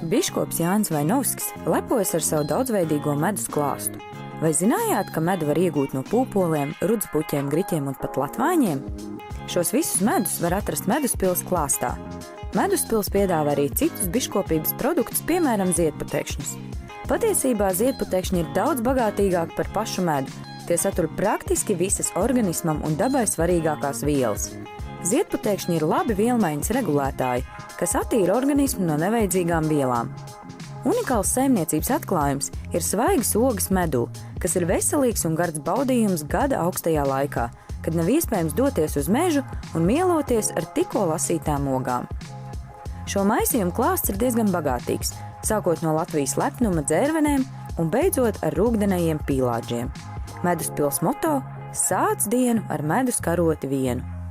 Biškops Jānis Vainovskis lepojas ar savu daudzveidīgo medus klāstu. Vai zinājāt, ka medu var iegūt no pūpoliem, rudzpuķiem, griķiem un pat latvāņiem? Šos visus medus var atrast Meduspils klāstā. Meduspils piedāvā arī citus biškopības produktus, piemēram, ziedputekšņus. Patiesībā ziedputekšņi ir daudz bagātīgāki par pašu medu. Tie satur praktiski visas organismam un dabai svarīgākās vielas. Ziedputekšņi ir labi vielmaiņas regulētāji, kas attīra organismu no nevajadzīgām vielām. Unikāls saimniecības atklājums ir svaigas ogas medū, kas ir veselīgs un gards baudījums gada augstajā laikā, kad nav iespējams doties uz mežu un mieloties ar tikko lasītām ogām. Šo maisījumu klāsts ir diezgan bagātīgs, sākot no Latvijas lepnuma dzērvenēm un beidzot ar rūgdenajiem pīlādžiem. Meduspils moto – sāc dienu ar medus karoti vienu.